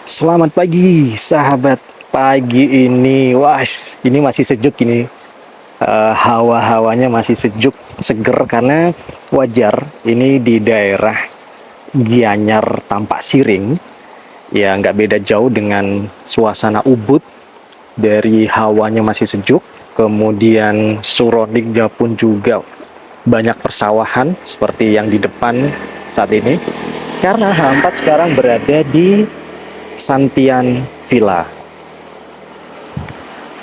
Selamat pagi, sahabat. Pagi ini, wah, ini masih sejuk ini. Hawa-hawanya masih sejuk, seger karena wajar ini di daerah Gianyar Tampak Siring. Ya, nggak beda jauh dengan suasana Ubud. Dari hawanya masih sejuk, kemudian surroundingnya pun juga banyak persawahan seperti yang di depan saat ini. Karena Hampat sekarang berada di Santian Villa.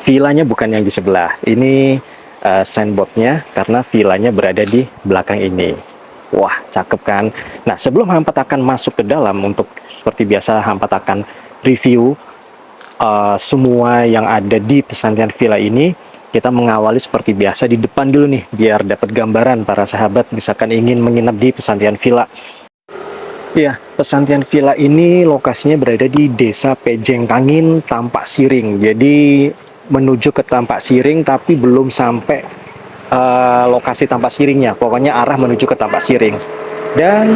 Villanya bukan yang di sebelah. Ini signboardnya karena villanya berada di belakang ini. Wah, cakep kan? Nah, sebelum Hampat akan masuk ke dalam untuk seperti biasa Hampat akan review semua yang ada di Santian Villa ini. Kita mengawali seperti biasa di depan dulu nih, biar dapat gambaran para sahabat misalkan ingin menginap di Pesantian Villa. Ya, Pesantian Villa ini lokasinya berada di Desa Pejengkangin, Tampak Siring. Jadi menuju ke Tampak Siring tapi belum sampai lokasi Tampak Siringnya. Pokoknya arah menuju ke Tampak Siring. Dan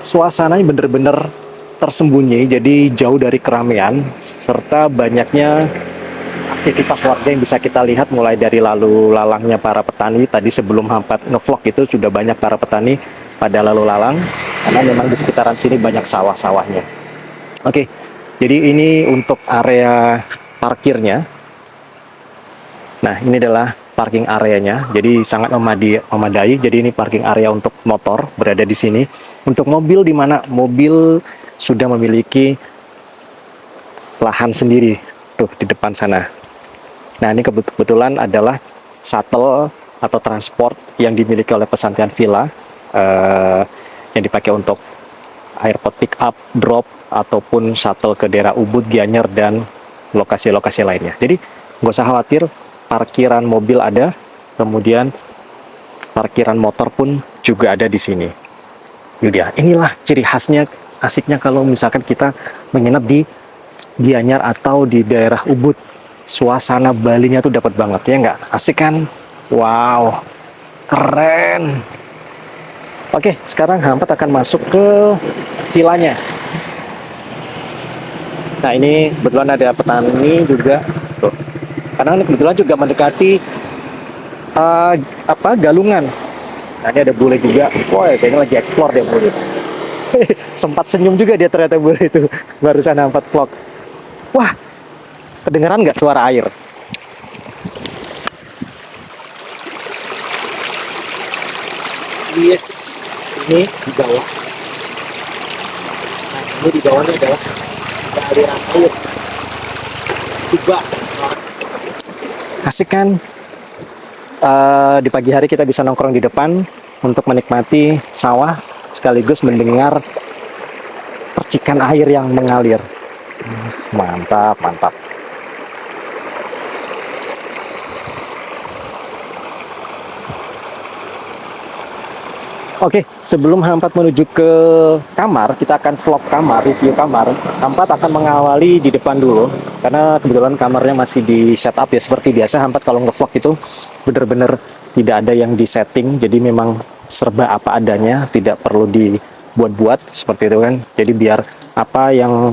suasananya bener-bener tersembunyi, jadi jauh dari keramaian serta banyaknya aktivitas warga yang bisa kita lihat mulai dari lalu lalangnya para petani. Tadi sebelum Hampat ngevlog itu sudah banyak para petani pada lalu lalang karena memang di sekitaran sini banyak sawah-sawahnya. Oke, jadi ini untuk area parkirnya. Nah, ini adalah parking areanya, jadi sangat memadai. Jadi ini parking area untuk motor berada di sini. Untuk mobil, di mana mobil sudah memiliki lahan sendiri tuh di depan sana. Nah, ini kebetulan adalah shuttle atau transport yang dimiliki oleh Pesantian Villa, yang dipakai untuk airport pick up, drop, ataupun shuttle ke daerah Ubud, Gianyar, dan lokasi-lokasi lainnya. Jadi nggak usah khawatir, parkiran mobil ada, kemudian parkiran motor pun juga ada di sini. Yaudah, inilah ciri khasnya, asiknya kalau misalkan kita menginap di Gianyar atau di daerah Ubud. Suasana Balinya tuh dapat banget, ya nggak? Asik kan? Wow, keren. Oke, sekarang Hampat akan masuk ke villanya. Nah, ini kebetulan ada petani juga. Tuh. Karena ini kebetulan juga mendekati galungan. Nah, ini ada bule juga. Wah, kayaknya lagi explore deh bule. Sempat senyum juga dia ternyata bule itu. Barusan Hampat vlog. Wah, kedengeran nggak suara air? Yes, ini di bawah. Nah, ini di bawahnya adalah aliran air. Coba. Asik kan? Di pagi hari kita bisa nongkrong di depan untuk menikmati sawah sekaligus mendengar percikan air yang mengalir. Mantap, mantap. Oke, sebelum Hampat menuju ke kamar, kita akan vlog kamar, review kamar. Hampat akan mengawali di depan dulu, karena kebetulan kamarnya masih di setup ya. Seperti biasa, Hampat kalau nge-vlog itu bener-bener tidak ada yang di setting, jadi memang serba apa adanya, tidak perlu dibuat-buat, seperti itu kan. Jadi biar apa yang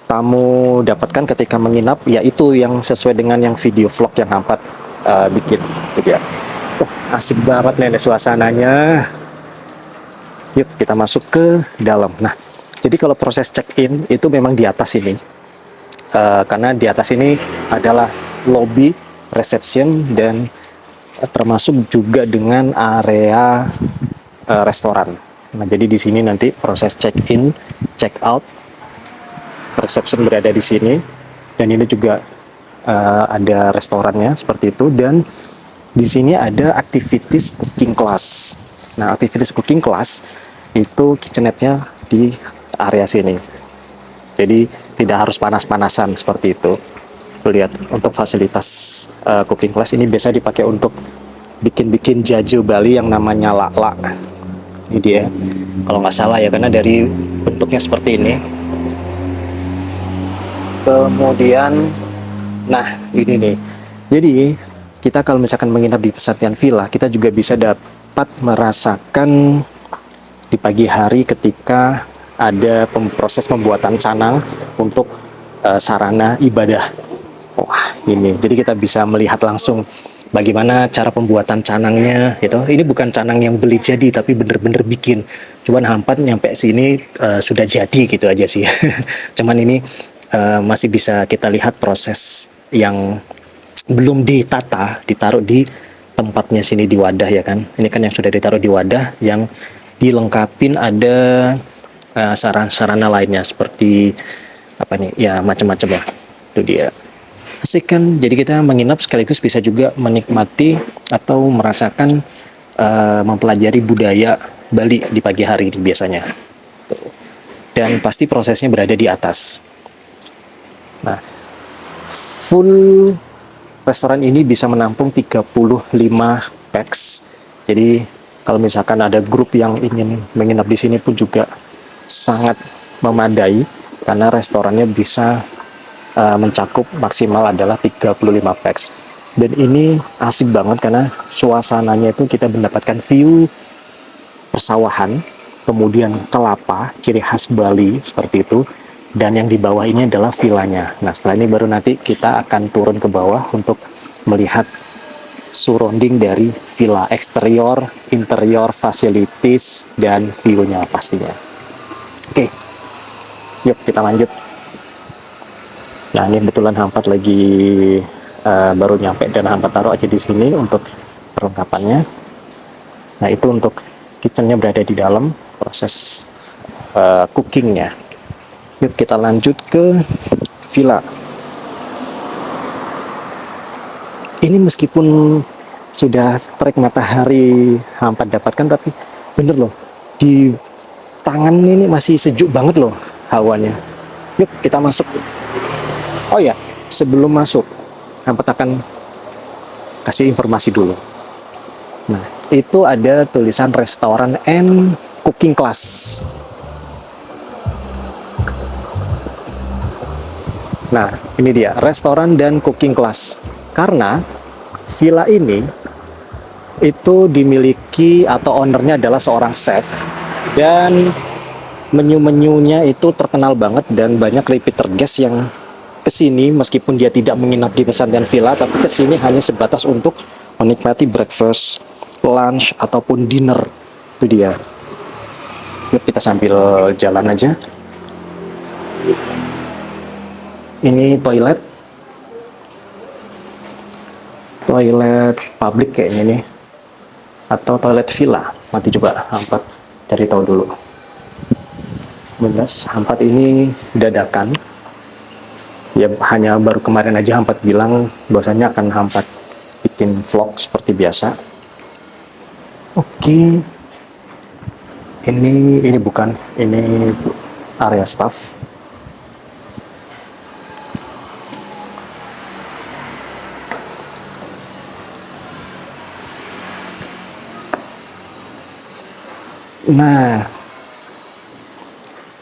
kamu dapatkan ketika menginap, ya itu yang sesuai dengan yang video vlog yang Hampat bikin. Gitu ya. Wah, asik banget nih suasananya. Yuk kita masuk ke dalam. Nah, jadi kalau proses check-in itu memang di atas ini, karena di atas ini adalah lobby, reception, dan termasuk juga dengan area restoran. Nah, jadi di sini nanti proses check-in, check-out, reception berada di sini, dan ini juga ada restorannya seperti itu. Dan di sini ada activities cooking class. Nah, activities cooking class itu kitchenette-nya di area sini. Jadi tidak harus panas-panasan seperti itu. Lihat, untuk fasilitas cooking class ini biasa dipakai untuk bikin-bikin jajo Bali yang namanya lak-lak. Ini dia. Kalau nggak salah ya, karena dari bentuknya seperti ini. Kemudian, nah ini nih. Jadi kita kalau misalkan menginap di Pesantian Villa, kita juga bisa dapat merasakan di pagi hari ketika ada proses pembuatan canang untuk sarana ibadah. Wah, ini jadi kita bisa melihat langsung bagaimana cara pembuatan canangnya gitu. Ini bukan canang yang beli jadi tapi bener-bener bikin. Cuman Hampat nyampe sini sudah jadi gitu aja sih. Cuman ini masih bisa kita lihat proses yang belum ditata, ditaruh di tempatnya sini di wadah ya kan. Ini kan yang sudah ditaruh di wadah, yang dilengkapin ada sarana lainnya seperti apa nih ya, macam-macam lah. Itu dia. Asik kan, jadi kita menginap sekaligus bisa juga menikmati atau merasakan mempelajari budaya Bali di pagi hari biasanya. Dan pasti prosesnya berada di atas. Nah, full restoran ini bisa menampung 35 pax. Jadi kalau misalkan ada grup yang ingin menginap di sini pun juga sangat memadai, karena restorannya bisa mencakup maksimal adalah 35 pax. Dan ini asik banget karena suasananya itu kita mendapatkan view persawahan, kemudian kelapa, ciri khas Bali seperti itu, dan yang di bawah ini adalah villanya. Nah, setelah ini baru nanti kita akan turun ke bawah untuk melihat surrounding dari villa, eksterior, interior, facilities, dan view-nya pastinya. Oke, yuk kita lanjut. Nah, ini kebetulan Hampat lagi baru nyampe dan Hampat taruh aja di sini untuk perlengkapannya. Nah, itu untuk kitchennya berada di dalam, proses cookingnya. Yuk kita lanjut ke villa. Ini meskipun sudah terik matahari Hampat dapatkan, tapi bener loh, di tangan ini masih sejuk banget loh hawanya. Yuk kita masuk. Oh ya, sebelum masuk, Hampat akan kasih informasi dulu. Nah, itu ada tulisan restoran and cooking class. Nah, ini dia, restoran dan cooking class. Karena villa ini itu dimiliki atau ownernya adalah seorang chef, dan menu-menunya itu terkenal banget dan banyak repeater guest yang kesini meskipun dia tidak menginap di pesantren villa, tapi kesini hanya sebatas untuk menikmati breakfast, lunch, ataupun dinner. Itu dia. Yuk kita sambil jalan aja. Ini toilet publik kayaknya nih, atau toilet villa. Nanti coba Hampat cari tahu dulu. Belas Hampat ini dadakan. Ya hanya baru kemarin aja Hampat bilang bahwasanya akan Hampat bikin vlog seperti biasa. Oke. Ini bukan, ini area staff. Nah,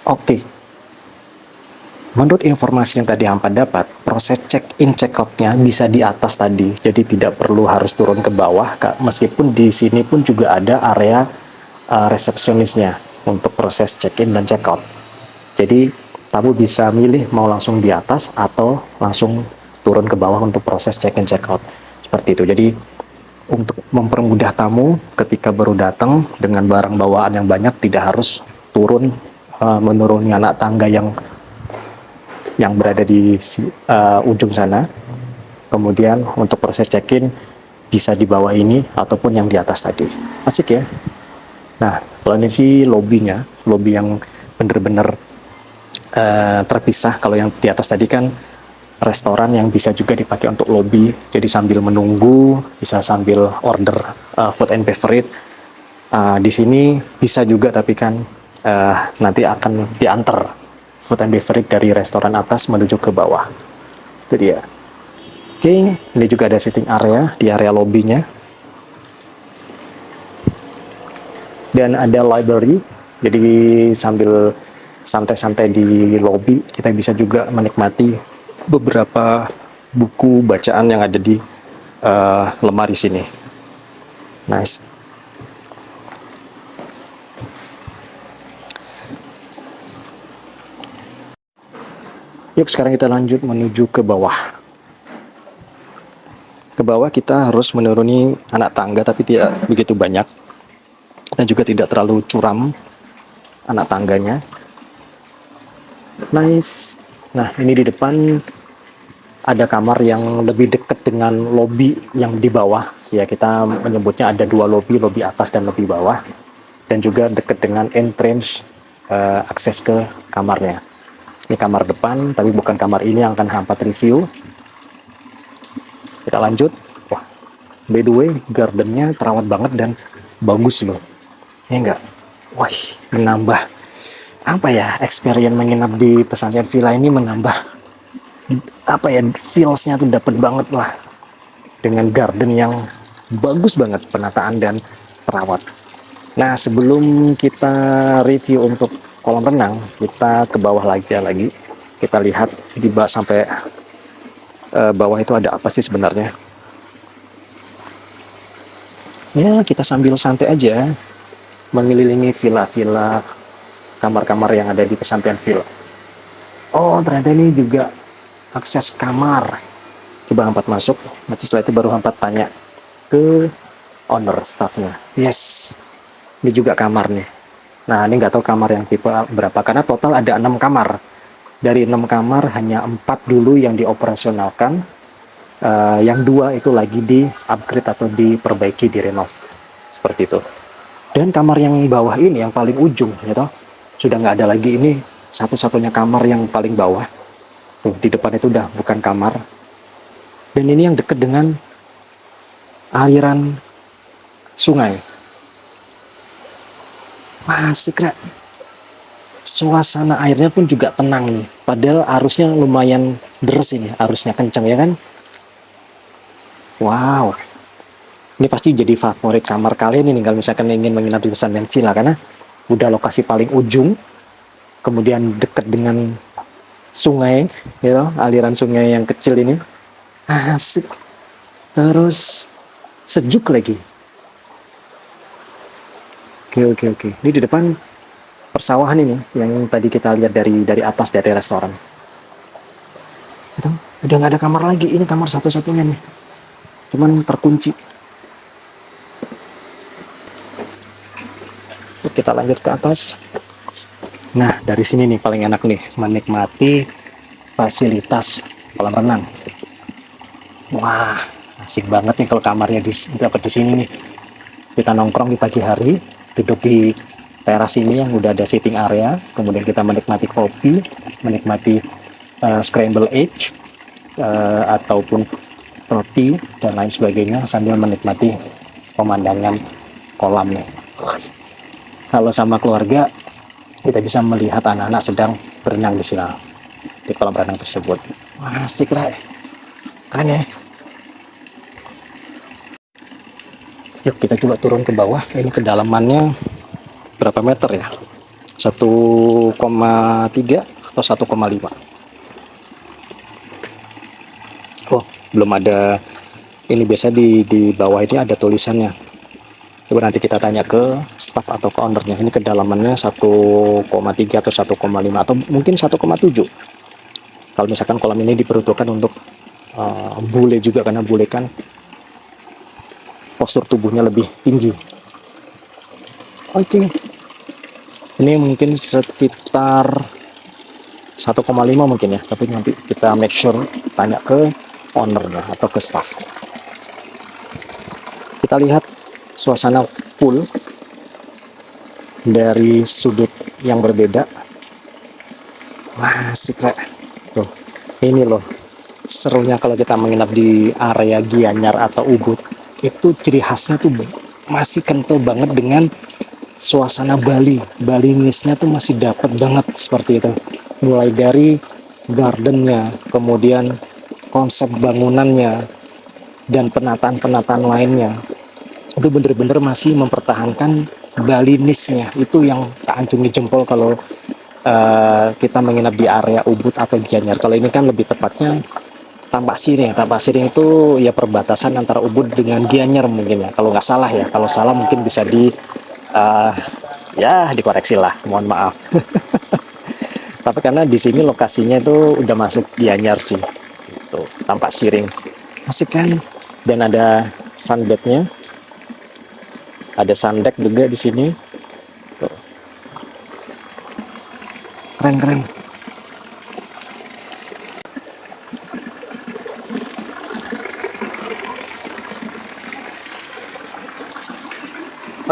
oke. Menurut informasi yang tadi Hampat dapat, proses check-in check-out-nya bisa di atas tadi, jadi tidak perlu harus turun ke bawah, Kak. Meskipun di sini pun juga ada area resepsionisnya untuk proses check-in dan check-out. Jadi tamu bisa milih mau langsung di atas atau langsung turun ke bawah untuk proses check-in check-out. Seperti itu. Jadi untuk mempermudah tamu ketika baru datang dengan barang bawaan yang banyak, tidak harus turun menuruni anak tangga yang berada di ujung sana. Kemudian untuk proses check-in bisa di bawah ini ataupun yang di atas tadi. Asik ya. Nah, kalau ini sih lobbynya, lobby yang bener-bener terpisah. Kalau yang di atas tadi kan restoran yang bisa juga dipakai untuk lobby, jadi sambil menunggu bisa sambil order food and beverage. Di sini bisa juga, tapi kan nanti akan diantar food and beverage dari restoran atas menuju ke bawah. Itu dia. Oke, ini juga ada sitting area di area lobbynya. Dan ada library, jadi sambil santai-santai di lobby kita bisa juga menikmati beberapa buku bacaan yang ada di lemari sini. Nice. Yuk sekarang kita lanjut menuju ke bawah. Ke bawah kita harus menuruni anak tangga tapi tidak begitu banyak. Dan juga tidak terlalu curam anak tangganya. Nice. Nah, ini di depan ada kamar yang lebih dekat dengan lobby yang di bawah. Ya, kita menyebutnya ada dua lobby, lobby atas dan lobby bawah. Dan juga dekat dengan entrance akses ke kamarnya. Ini kamar depan, tapi bukan kamar ini yang akan hampat review. Kita lanjut. Wah, by the way, gardennya terawat banget dan bagus loh. Ya enggak? Wah, menambah apa ya, experience menginap di pesantren villa ini menambah apa ya, feels-nya tuh dapet banget lah. Dengan garden yang bagus banget penataan dan terawat. Nah, sebelum kita review untuk kolam renang, kita ke bawah lagi. Kita lihat di bawah sampai bawah itu ada apa sih sebenarnya. Ya, kita sambil santai aja mengelilingi villa-villa, kamar-kamar yang ada di pesantren villa. Oh, ternyata ini juga akses kamar. Coba Hampat masuk, nanti setelah itu baru Hampat tanya ke owner, staffnya. Yes, ini juga kamar nih. Nah, ini nggak tahu kamar yang tipe berapa, karena total ada 6 kamar. Dari 6 kamar, hanya 4 dulu yang dioperasionalkan. Yang 2 itu lagi di-upgrade atau diperbaiki, direnov. Seperti itu. Dan kamar yang bawah ini, yang paling ujung, gitu, sudah nggak ada lagi. Ini satu-satunya kamar yang paling bawah. Tuh, di depan itu udah bukan kamar. Dan ini yang dekat dengan aliran sungai. Wah, asik, Kak. Suasana airnya pun juga tenang nih. Padahal arusnya lumayan deras ini, arusnya kencang ya kan. Wow. Ini pasti jadi favorit kamar kalian ini kalau misalkan ingin menginap di pesantren villa, karena udah lokasi paling ujung, kemudian dekat dengan sungai, gitu, aliran sungai yang kecil ini. Asik. Terus sejuk lagi. Oke. Ini di depan persawahan ini yang tadi kita lihat dari atas, dari restoran. Itu udah nggak ada kamar lagi. Ini kamar satu-satunya nih. Cuman terkunci. Kita lanjut ke atas. Nah, dari sini nih paling enak nih menikmati fasilitas kolam renang. Wah, asik banget nih kalau kamarnya dapat di sini nih. Kita nongkrong di pagi hari, duduk di teras ini yang udah ada sitting area, kemudian kita menikmati kopi, menikmati scramble egg, ataupun roti dan lain sebagainya sambil menikmati pemandangan kolam nih. Kalau sama keluarga, kita bisa melihat anak-anak sedang berenang di sini, di kolam renang tersebut. Wah, asik lah, keren ya. Yuk kita coba turun ke bawah. Ini kedalamannya berapa meter ya? 1,3 atau 1,5. Oh, belum ada. Ini biasa di bawah ini ada tulisannya. Coba nanti kita tanya ke staff atau ke ownernya. Ini kedalamannya 1,3 atau 1,5 atau mungkin 1,7. Kalau misalkan kolam ini diperuntukkan untuk bule juga, karena bule kan postur tubuhnya lebih tinggi. Oke. Ini mungkin sekitar 1,5 mungkin ya, tapi nanti kita make sure tanya ke ownernya atau ke staff. Kita lihat suasana pool dari sudut yang berbeda. Wah, asik, Rek. Tuh, ini loh serunya kalau kita menginap di area Gianyar atau Ubud. Itu ciri khasnya tuh masih kental banget dengan suasana Bali. Balinisnya tuh masih dapat banget seperti itu. Mulai dari gardennya, kemudian konsep bangunannya, dan penataan-penataan lainnya. Itu bener-bener masih mempertahankan Balinisnya. Itu yang tak acungi jempol kalau kita menginap di area Ubud atau Gianyar. Kalau ini kan lebih tepatnya Tampak Siring. Tampak Siring itu ya perbatasan antara Ubud dengan Gianyar mungkin ya, kalau nggak salah ya. Kalau salah mungkin bisa ya dikoreksi lah, mohon maaf. Tapi karena di sini lokasinya itu udah masuk Gianyar sih. Tuh, tampak siring. Asik kan? Dan ada sunbednya. Ada sundeck juga di sini. Tuh. Keren-keren.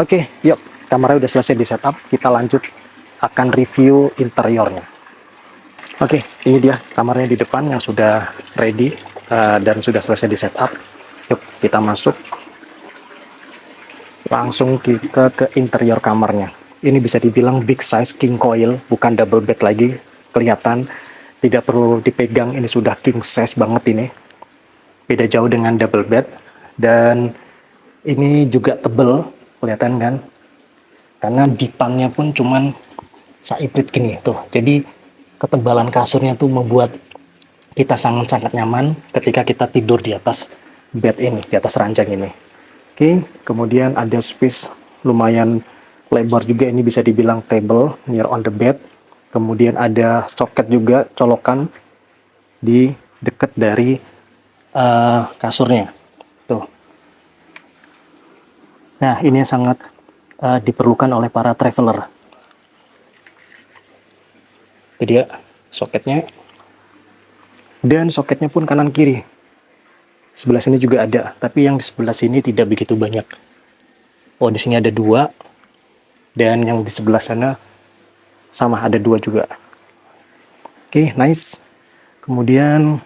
Oke, yuk. Kamarnya udah selesai di setup. Kita lanjut akan review interiornya. Oke, ini dia kamarnya di depan yang sudah ready dan sudah selesai di setup. Yuk, kita masuk. Langsung kita ke interior kamarnya. Ini bisa dibilang big size king coil, bukan double bed lagi. Kelihatan tidak perlu dipegang, ini sudah king size banget ini. Beda jauh dengan double bed. Dan ini juga tebel, kelihatan kan? Karena dipannya pun cuman saiprit gini tuh. Jadi ketebalan kasurnya tuh membuat kita sangat-sangat nyaman ketika kita tidur di atas bed ini, di atas ranjang ini. Oke, kemudian ada space lumayan lebar juga, ini bisa dibilang table near on the bed. Kemudian ada soket juga, colokan di dekat dari kasurnya. Tuh. Nah, ini yang sangat diperlukan oleh para traveler. Jadi dia soketnya. Dan soketnya pun kanan kiri. Sebelah sini juga ada, tapi yang di sebelah sini tidak begitu banyak. Oh, di sini ada 2, dan yang di sebelah sana sama ada 2 juga. Oke, nice. Kemudian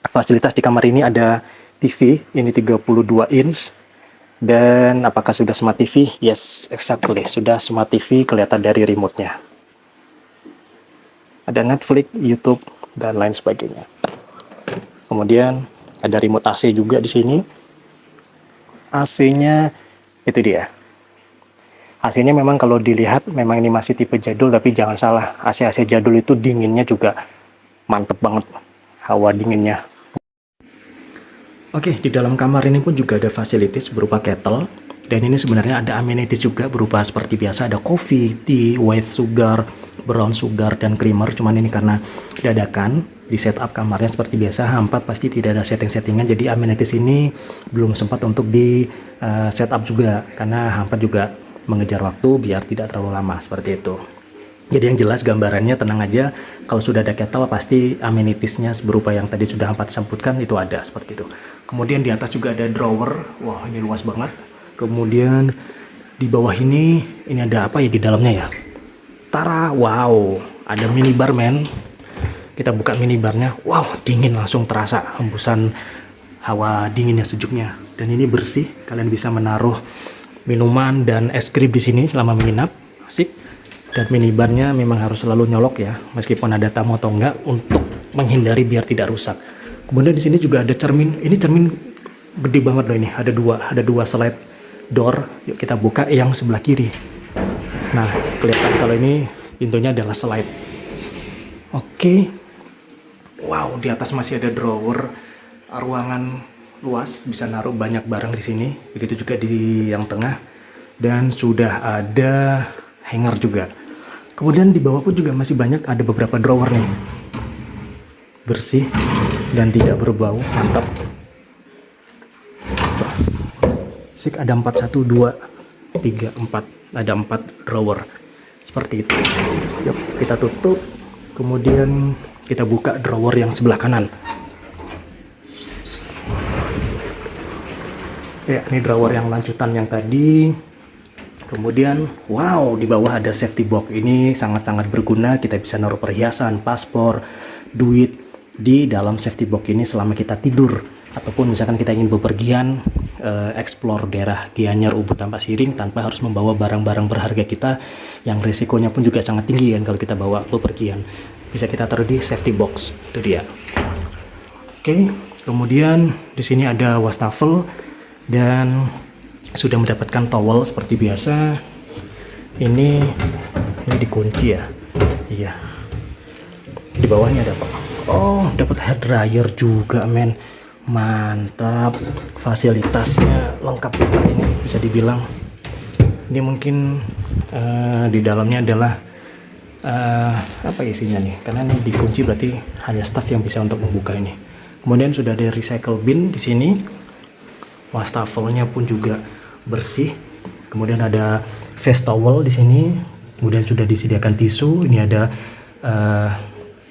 fasilitas di kamar ini ada TV, ini 32 inch. Dan apakah sudah smart TV? Yes, exactly. Sudah smart TV, kelihatan dari remote-nya. Ada Netflix, YouTube, dan lain sebagainya. Kemudian ada remote AC juga di sini. AC-nya itu dia. AC-nya memang kalau dilihat memang ini masih tipe jadul, tapi jangan salah. AC-AC jadul itu dinginnya juga mantep banget. Hawa dinginnya. Oke, di dalam kamar ini pun juga ada fasilitas berupa kettle. Dan ini sebenarnya ada amenities juga berupa seperti biasa. Ada coffee, tea, white sugar, brown sugar, dan creamer. Cuman ini karena dadakan, di setup kamarnya seperti biasa. H4 pasti tidak ada setting-settingan. Jadi amenities ini belum sempat untuk di setup juga. Karena H4 juga mengejar waktu biar tidak terlalu lama seperti itu. Jadi yang jelas gambarannya tenang aja, kalau sudah ada kettle pasti amenitiesnya berupa yang tadi sudah H4 sebutkan itu ada seperti itu. Kemudian di atas juga ada drawer, wah ini luas banget. Kemudian di bawah ini ada apa ya di dalamnya ya? Tara, wow, ada minibar men. Kita buka minibarnya, wow dingin langsung terasa hembusan hawa dinginnya sejuknya. Dan ini bersih, kalian bisa menaruh minuman dan es krim di sini selama menginap, asik. Dan minibarnya memang harus selalu nyolok ya, meskipun ada tamu atau enggak, untuk menghindari biar tidak rusak. Kemudian di sini juga ada cermin, ini cermin gede banget loh ini, ada dua slide door. Yuk kita buka yang sebelah kiri. Nah kelihatan kalau ini pintunya adalah slide. Oke. Wow, di atas masih ada drawer, ruangan luas, bisa naruh banyak barang di sini. Begitu juga di yang tengah, dan sudah ada hanger juga. Kemudian di bawah pun juga masih banyak, ada beberapa drawer nih, bersih dan tidak berbau, mantap. Sik, ada 4, 1, 2, 3, 4, ada 4 drawer seperti itu. Yuk kita tutup, kemudian kita buka drawer yang sebelah kanan. Ya, ini drawer yang lanjutan yang tadi. Kemudian, wow, di bawah ada safety box. Ini sangat-sangat berguna. Kita bisa naruh perhiasan, paspor, duit di dalam safety box ini selama kita tidur. Ataupun misalkan kita ingin bepergian, explore daerah Gianyar, Ubud tanpa siring, tanpa harus membawa barang-barang berharga kita yang resikonya pun juga sangat tinggi kan kalau kita bawa bepergian. Bisa kita taruh di safety box. Itu dia. Oke, kemudian di sini ada wastafel dan sudah mendapatkan towel seperti biasa. Ini dikunci ya. Iya. Di bawahnya ada apa? Oh, dapat hair dryer juga, men. Mantap. Fasilitasnya lengkap banget ini, bisa dibilang. Ini mungkin di dalamnya adalah apa isinya nih, karena ini dikunci berarti hanya staff yang bisa untuk membuka ini. Kemudian sudah ada recycle bin di sini. Wastafelnya pun juga bersih. Kemudian ada face towel di sini. Kemudian sudah disediakan tisu. Ini ada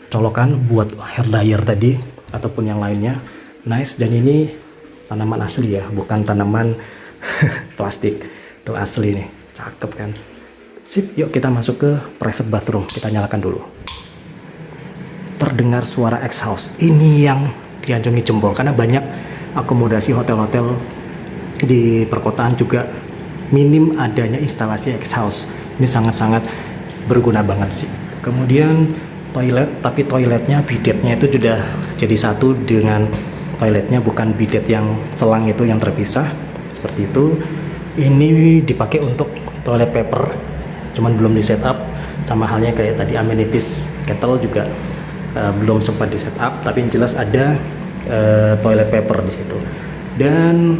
colokan buat hair dryer tadi ataupun yang lainnya. Nice. Dan ini tanaman asli ya, bukan tanaman plastik. Itu asli nih, cakep kan. Sip, yuk kita masuk ke private bathroom. Kita nyalakan dulu. Terdengar suara exhaust. Ini yang diacungi jempol karena banyak akomodasi hotel-hotel di perkotaan juga minim adanya instalasi exhaust. Ini sangat-sangat berguna banget sih. Kemudian toilet, tapi toiletnya bidetnya itu sudah jadi satu dengan toiletnya, bukan bidet yang selang itu yang terpisah seperti itu. Ini dipakai untuk toilet paper, cuman belum di setup. Sama halnya kayak tadi amenities kettle juga belum sempat di setup, tapi yang jelas ada toilet paper di situ. Dan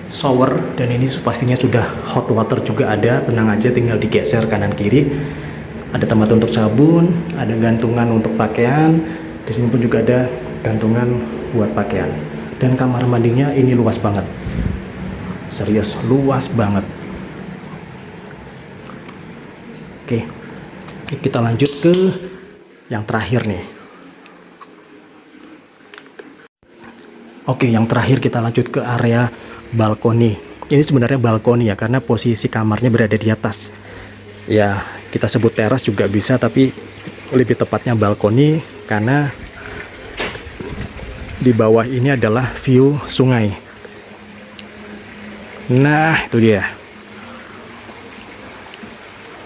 shower, dan ini pastinya sudah hot water juga ada, tenang aja tinggal digeser kanan kiri. Ada tempat untuk sabun, ada gantungan untuk pakaian. Di sini pun juga ada gantungan buat pakaian. Dan kamar mandinya ini luas banget. Serius, luas banget. Oke, kita lanjut ke yang terakhir nih. Oke, yang terakhir kita lanjut ke area balkoni. Ini sebenarnya balkoni ya, karena posisi kamarnya berada di atas. Ya, kita sebut teras juga bisa, tapi lebih tepatnya balkoni karena di bawah ini adalah view sungai. Nah, itu dia.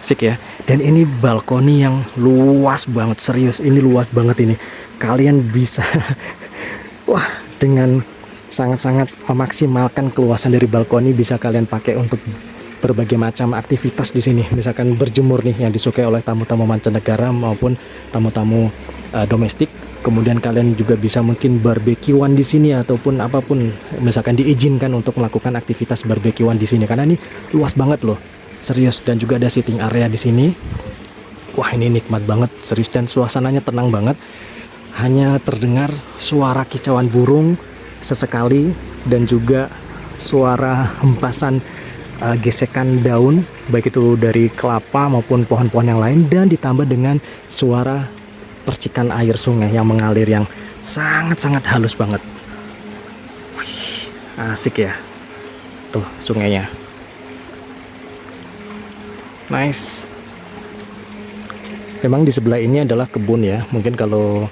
Asik ya. Dan ini balkoni yang luas banget, serius ini luas banget ini. Kalian bisa wah, dengan sangat-sangat memaksimalkan keluasan dari balkoni bisa kalian pakai untuk berbagai macam aktivitas di sini. Misalkan berjemur nih yang disukai oleh tamu-tamu mancanegara maupun tamu-tamu domestik. Kemudian kalian juga bisa mungkin barbekyuan di sini ataupun apapun, misalkan diizinkan untuk melakukan aktivitas barbekyuan di sini karena ini luas banget loh. Serius, dan juga ada sitting area di sini. Wah, ini nikmat banget, serius, dan suasananya tenang banget. Hanya terdengar suara kicauan burung sesekali dan juga suara hempasan gesekan daun, baik itu dari kelapa maupun pohon-pohon yang lain, dan ditambah dengan suara percikan air sungai yang mengalir yang sangat-sangat halus banget. Wih, asik ya. Tuh sungainya. Nice. Memang di sebelah ini adalah kebun ya. Mungkin kalau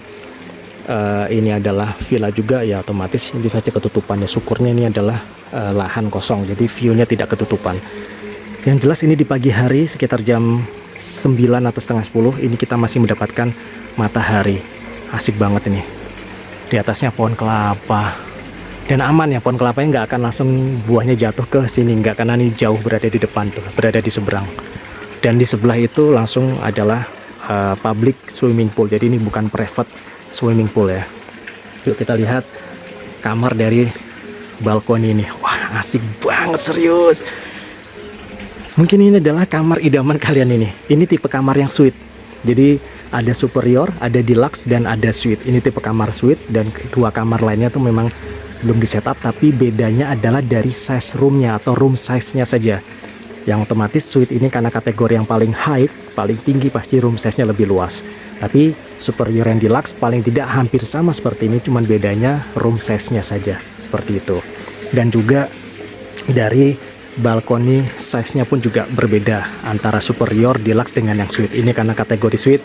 ini adalah villa juga ya otomatis ini pasti ketutupan ya. Syukurnya ini adalah lahan kosong, jadi view-nya tidak ketutupan. Yang jelas ini di pagi hari sekitar jam 9 atau setengah 10 ini kita masih mendapatkan matahari. Asik banget ini. Di atasnya pohon kelapa. Dan aman ya, pohon kelapanya nggak akan langsung buahnya jatuh ke sini, nggak, karena ini jauh berada di depan tuh, berada di seberang. Dan di sebelah itu langsung adalah public swimming pool. Jadi ini bukan private swimming pool ya. Yuk kita lihat kamar dari balkoni ini. Wah, asik banget, serius. Mungkin ini adalah kamar idaman kalian ini. Ini tipe kamar yang suite. Jadi ada superior, ada deluxe, dan ada suite. Ini tipe kamar suite, dan kedua kamar lainnya tuh memang belum di setup, tapi bedanya adalah dari size roomnya atau room size-nya saja. Yang otomatis suite ini karena kategori yang paling high, paling tinggi, pasti room size-nya lebih luas. Tapi superior and deluxe paling tidak hampir sama seperti ini, cuman bedanya room size-nya saja, seperti itu. Dan juga dari balkoni size-nya pun juga berbeda antara superior, deluxe dengan yang suite. Ini karena kategori suite,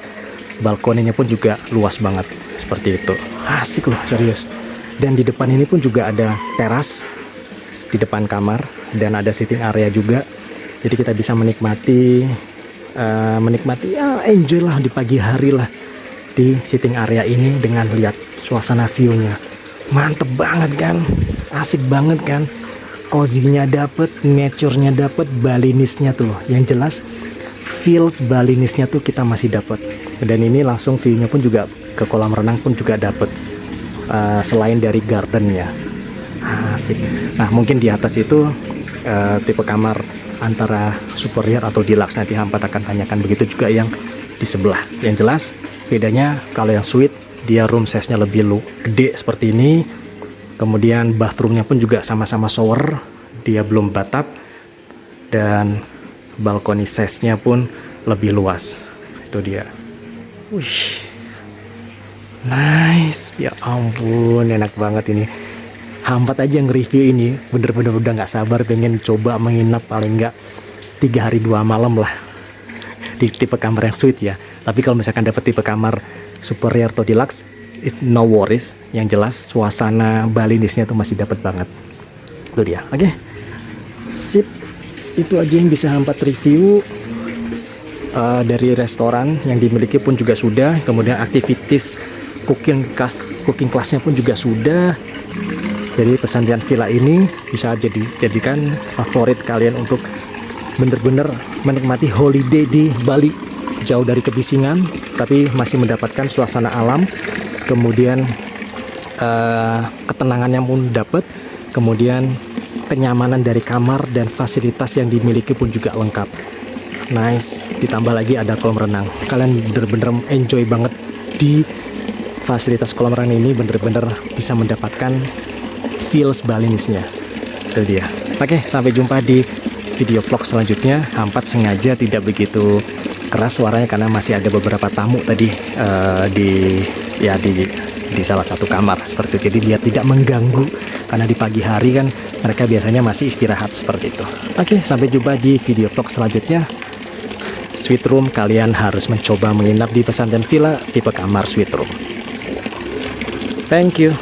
balkoninya pun juga luas banget, seperti itu. Asik loh, serius. Dan di depan ini pun juga ada teras di depan kamar dan ada sitting area juga. Jadi kita bisa menikmati ya enjoy lah di pagi hari lah di sitting area ini dengan lihat suasana view-nya. Mantep banget kan, asik banget kan, cozy-nya dapet, nature-nya dapet, Balinisnya tuh. Yang jelas feels Balinisnya tuh kita masih dapet. Dan ini langsung view-nya pun juga ke kolam renang pun juga dapet, selain dari gardennya. Asik. Nah mungkin di atas itu tipe kamar antara superior atau deluxe, nanti Hampat akan tanyakan. Begitu juga yang di sebelah. Yang jelas bedanya kalau yang suite dia room size-nya lebih gede seperti ini. Kemudian bathroomnya pun juga sama-sama shower, dia belum bathtub, dan balkoni size-nya pun lebih luas. Itu dia. Wih, nice, ya ampun, enak banget ini. Hampat aja nge-review ini, bener-bener udah nggak sabar pengen coba menginap paling nggak 3 hari 2 malam lah di tipe kamar yang suite ya. Tapi kalau misalkan dapat tipe kamar superior atau deluxe, is no worries. Yang jelas suasana Balinisnya tuh masih dapat banget. Itu dia. Oke, sip. Itu aja yang bisa Hampat review. Dari restoran yang dimiliki pun juga sudah. Kemudian aktivitas cooking classnya pun juga sudah. Jadi pesandian villa ini bisa jadikan favorit kalian untuk bener-bener menikmati holiday di Bali, jauh dari kebisingan tapi masih mendapatkan suasana alam, kemudian ketenangannya pun dapat, kemudian kenyamanan dari kamar dan fasilitas yang dimiliki pun juga lengkap. Nice, ditambah lagi ada kolam renang. Kalian bener-bener enjoy banget di fasilitas kolam renang ini, bener-bener bisa mendapatkan feels Balinisnya. Itu dia. Oke, sampai jumpa di video vlog selanjutnya. Hampat sengaja tidak begitu keras suaranya karena masih ada beberapa tamu tadi di salah satu kamar seperti itu. Jadi dia tidak mengganggu karena di pagi hari kan mereka biasanya masih istirahat seperti itu. Oke, sampai jumpa di video vlog selanjutnya. Suite room, kalian harus mencoba menginap di pesantren villa tipe kamar suite room. Thank you.